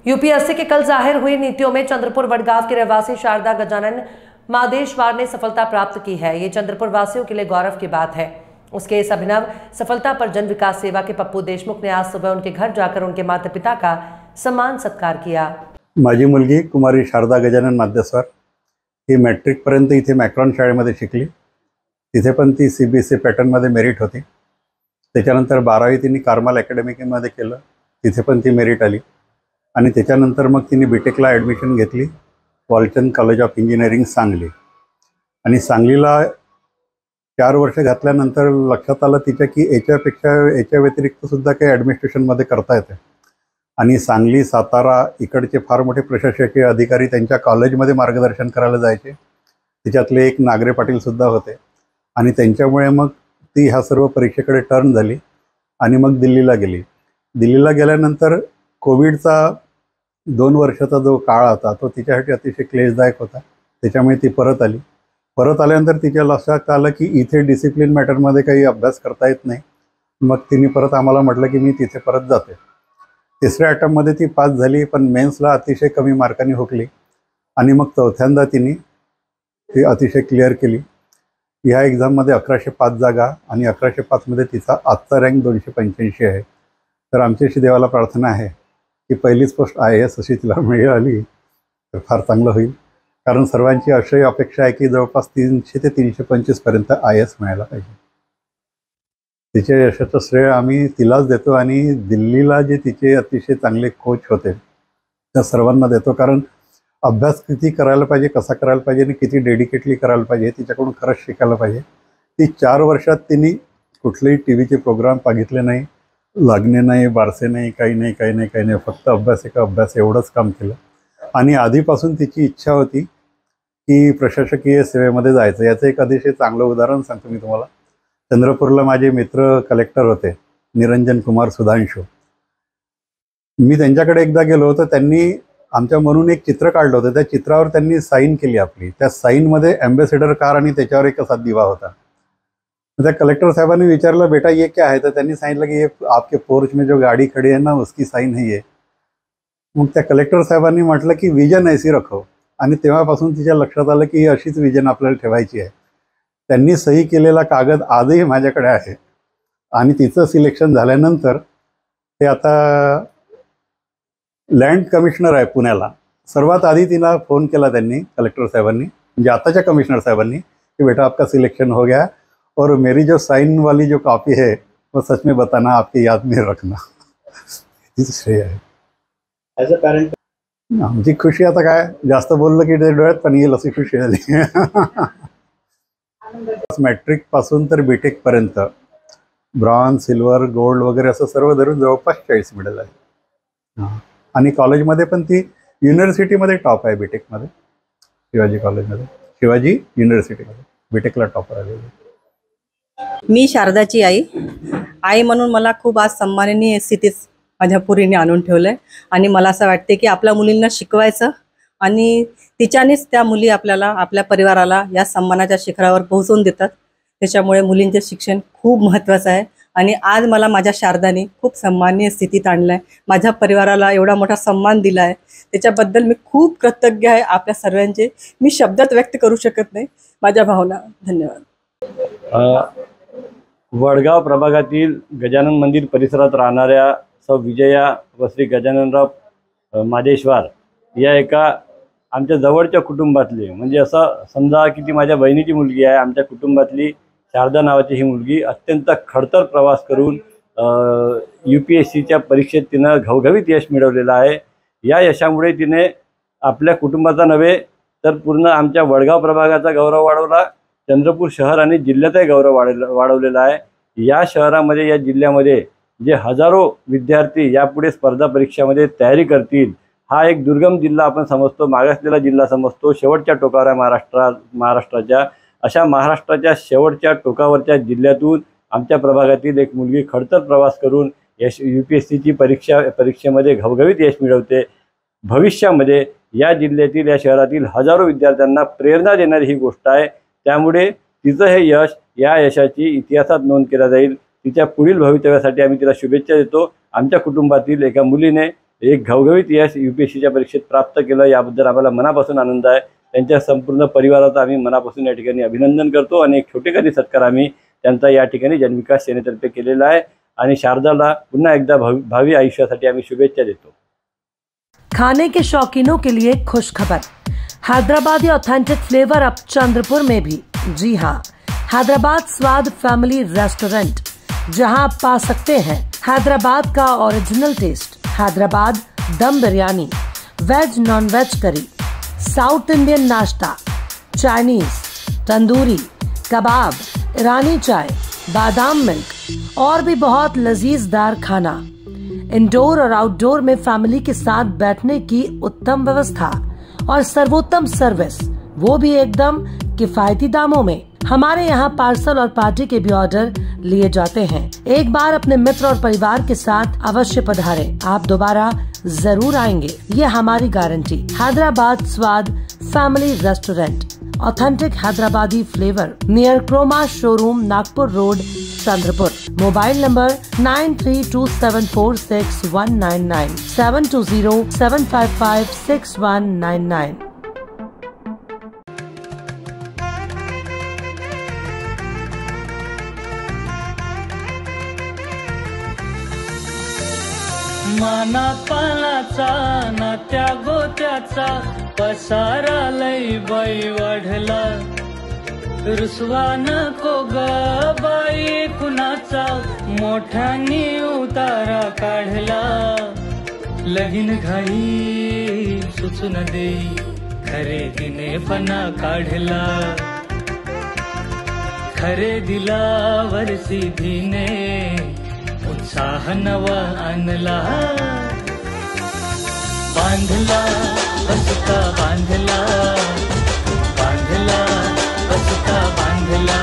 UPSC के कल जाहिर हुई नीतियों में चंद्रपुर वडगांव की रहवासी शारदा गजानन मादेशवार ने सफलता प्राप्त की है। ये चंद्रपुर वासियों के लिए गौरव की बात है। उसके इस अभिनव सफलता पर जन विकास सेवा के पप्पू देशमुख ने आज सुबह उनके घर जाकर उनके माता पिता का सम्मान सत्कार किया। माझी मुलगी कुमारी शारदा गजानन मादेशवार ही मॅट्रिक पर्यंत इथे मॅक्रॉन शाळेमध्ये शिकली। तिथे पण ती CBSE पॅटर्न मध्ये मेरिट होती। त्याच्यानंतर 12वी तिने कार्मल अकॅडमीमध्ये केलं, तिथे पण ती मेरिट आली आणि त्याच्यानंतर मग तिने बीटेकला ॲडमिशन घेतली वॉल्टन कॉलेज ऑफ इंजिनिअरिंग सांगली। आणि सांगलीला 4 वर्ष घातल्यानंतर लक्षात आलं तिच्या की याच्या व्यतिरिक्त सुद्धा काही ॲडमिनिस्ट्रेशनमध्ये करता येते। आणि सांगली सातारा इकडचे फार मोठे प्रशासकीय अधिकारी त्यांच्या कॉलेजमध्ये मार्गदर्शन करायला जायचे। त्याच्यातले एक नागरे पाटील सुद्धा होते आणि त्यांच्यामुळे मग ती ह्या सर्व परीक्षेकडे टर्न झाली आणि मग दिल्लीला गेली। दिल्लीला गेल्यानंतर कोविडचा 2 वर्षाचा जो काळ होता तो तिच्यासाठी अतिशय क्लेशदायक होता। त्याच्यामुळे ती परत आली। परत आल्यानंतर तिच्या लक्षात आलं की इथे डिसिप्लिन मॅटरमध्ये काही अभ्यास करता येत नाही। मग तिने परत आम्हाला म्हटलं की मी तिथे परत जाते। तिसऱ्या अटेम्प्टमध्ये ती पास झाली, पण मेन्सला अतिशय कमी मार्कांनी हुकली आणि मग चौथ्यांदा तिने ती अतिशय क्लिअर केली। ह्या एक्झाममध्ये 1105 जागा आणि 1105मध्ये तिचा आजचा रँक 285 आहे। तर आमच्याशी देवाला प्रार्थना आहे की पहिलीच पोस्ट IAS अशी तिला मिळाली तर फार चांगलं होईल, कारण सर्वांची अशी अपेक्षा आहे की जवळपास 300 ते 325 पर्यंत IAS मिळायला पाहिजे। तिच्या यशाचं श्रेय आम्ही तिलाच देतो आणि दिल्लीला जे तिचे अतिशय चांगले कोच होते त्या सर्वांना देतो, कारण अभ्यास किती करायला पाहिजे, कसा करायला पाहिजे आणि किती डेडिकेटली करायला पाहिजे तिच्याकडून खरंच शिकायला पाहिजे। ती 4 वर्षात तिने कुठलेही टीव्हीचे प्रोग्राम बघितले नाही, लागणे नाही, बारसे नाही, काही नाही, फक्त अभ्यास एवढंच काम केलं। आणि आधीपासून तिची इच्छा होती की प्रशासकीय सेवेमध्ये जायचं। याचं एक अतिशय चांगलं उदाहरण सांगतो मी तुम्हाला। चंद्रपूरला माझे मित्र कलेक्टर होते निरंजन कुमार सुधांशू। मी त्यांच्याकडे एकदा गेलो तर त्यांनी आमच्या म्हणून एक चित्र काढलं होतं। त्या चित्रावर त्यांनी साईन केली आपली। त्या साईनमध्ये ॲम्बेसेडर कार आणि त्याच्यावर एक असा दिवा होता। त्या कलेक्टर साहेबांनी विचारलं, बेटा ये क्या है? तर त्यांनी सांगितलं की ये आपके पोर्च में जो गाड़ी खड़ी है ना उसकी साइन है ये। मग त्या कलेक्टर साहेबांनी म्हटलं की विजन ऐसी रखो। आणि तेव्हापासून तिच्या लक्षात आलं की अशीच विजन आपल्याला ठेवायची आहे। त्यांनी सही केलेला कागद आजही माझ्याकडे आहे आणि तिचं सिलेक्शन झाल्यानंतर ते आता लँड कमिशनर आहे पुण्याला। सर्वात आधी तिला फोन केला त्यांनी कलेक्टर साहेबांनी, म्हणजे आताच्या कमिशनर साहेबांनी, की बेटा आपका सिलेक्शन हो गया और मेरी जो साइन वाली जो कॉपी है वो सच में बताना, आपकी याद में रखना। तिचं श्रेय आहे ॲज अ पॅरेंट। आमची खुशी आता काय, जास्त बोललं की ते डोळ्यात पण येईल अशी खुशी झाली। मॅट्रिक पासून तर बीटेक पर्यंत ब्रॉन्झ, सिल्वर, गोल्ड वगैरे असं सर्व धरून जवळपास 40 मेडल आहे। आणि कॉलेजमध्ये पण ती युनिव्हर्सिटीमध्ये टॉप आहे। बीटेकमध्ये शिवाजी कॉलेजमध्ये, शिवाजी युनिव्हर्सिटीमध्ये बीटेकला टॉपर आहे। मी शारदाची आई म्हणून मला खूप आज सन्माननीय स्थितीत माझ्या पुरीने आणून ठेवलं आहे। आणि मला असं वाटते की आपल्या मुलींना शिकवायचं आणि तिच्यानेच त्या मुली आपल्याला, आपल्या परिवाराला या सन्मानाच्या शिखरावर पोहोचवून देतात। त्याच्यामुळे मुलींचे शिक्षण खूप महत्त्वाचं आहे आणि आज मला माझ्या शारदाने खूप सन्माननीय स्थितीत आणलं आहे, माझ्या परिवाराला एवढा मोठा सन्मान दिला आहे, त्याच्याबद्दल मी खूप कृतज्ञ आहे आपल्या सर्वांचे। मी शब्दात व्यक्त करू शकत नाही माझ्या भावना। धन्यवाद। वडगाव प्रभागातील गजानन मंदिर परिसरात राहणाऱ्या सौ विजया व श्री गजाननराव मादेशवार या एका आमच्या जवळच्या कुटुंबातली, म्हणजे असं समजा की ती माझ्या बहिणीची मुलगी आहे। आमच्या कुटुंबातली शारदा नावाची ही मुलगी अत्यंत खडतर प्रवास करून UPSCच्या परीक्षेत तिनं घवघवीत यश मिळवलेलं आहे। या यशामुळे तिने आपल्या कुटुंबाचा नव्हे तर पूर्ण आमच्या वडगाव प्रभागाचा गौरव वाढवला, चंद्रपूर शहर आणि जिल्ह्याचाही गौरव वाढवलेला आहे। या शहरामध्ये, या जिल्ह्यामध्ये जे हजारो विद्यार्थी यापुढे स्पर्धा परीक्षामध्ये तयारी करतील, हा एक दुर्गम जिल्हा आपण समजतो, मागासलेला जिल्हा समजतो, शेवटच्या टोकावर आहे महाराष्ट्राच्या। अशा महाराष्ट्राच्या शेवटच्या टोकावरच्या जिल्ह्यातून आमच्या प्रभागातील एक मुलगी खडतर प्रवास करून UPSCची परीक्षेमध्ये घवघवीत यश मिळवते। भविष्यामध्ये या जिल्ह्यातील, या शहरातील हजारो विद्यार्थ्यांना प्रेरणा देणारी ही गोष्ट आहे। त्यामुळे तिचं हे यश, या यशाची इतिहासात नोंद केला जाईल। तिच्या पुढील भवितव्यासाठी आम्ही तिला शुभेच्छा देतो। आमच्या कुटुंबातील एका मुलीने एक घवघवीत यश UPSCच्या परीक्षेत प्राप्त केलं, याबद्दल आम्हाला मनापासून आनंद आहे। त्यांच्या संपूर्ण परिवाराचं आम्ही मनापासून या ठिकाणी अभिनंदन करतो आणि एक छोटेखानी सत्कार आम्ही त्यांचा या ठिकाणी जनविकास सेनेतर्फे केलेला आहे आणि शारदाला पुन्हा एकदा भावी आयुष्यासाठी आम्ही शुभेच्छा देतो। खाने के शौकीनों के लिए खुश खबर, हैदराबादी ऑथेंटिक फ्लेवर अब चंद्रपुर में भी। जी हाँ, हैदराबाद स्वाद फैमिली रेस्टोरेंट, जहां आप पा सकते हैं हैदराबाद का original taste. Hyderabad dum biryani, veg non veg curry, South Indian नाश्ता, चाइनीज, तंदूरी, कबाब, ईरानी चाय, बादाम मिल्क और भी बहुत लजीजदार खाना। इंडोर और आउटडोर में फैमिली के साथ बैठने की उत्तम व्यवस्था और सर्वोत्तम सर्विस, वो भी एकदम किफायती दामों में। हमारे यहाँ पार्सल और पार्टी के भी ऑर्डर लिए जाते हैं। एक बार अपने मित्र और परिवार के साथ अवश्य पधारें, आप दोबारा जरूर आएंगे, ये हमारी गारंटी। Hyderabad Swad family restaurant, authentic Hyderabadi flavour, near Croma showroom, Nagpur road, Chandrapur. Mobile number 9327461199, 7207556199। माना पानाचा नात्या गोत्याचा पसारा लई बाई वाढला, रुसवा नको ग बाई कुणाचा, मोठ्यानी उतारा काढला। लगीन घाई सुचून देई, खरेदीने पणा काढला, खरेदीला वरसी धीने उत्साह नवा आणला। बांधला बसता बांधला, बांधला बसता बांधला,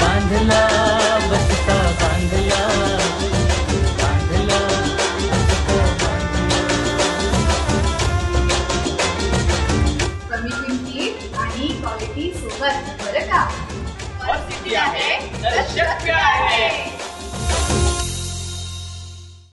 बांधला बसता बांधला, बांधला बसता बांधला। कमी किमतीत आणि क्वालिटी सोबत बरं का, और सिटी आहे तर शक्य आहे।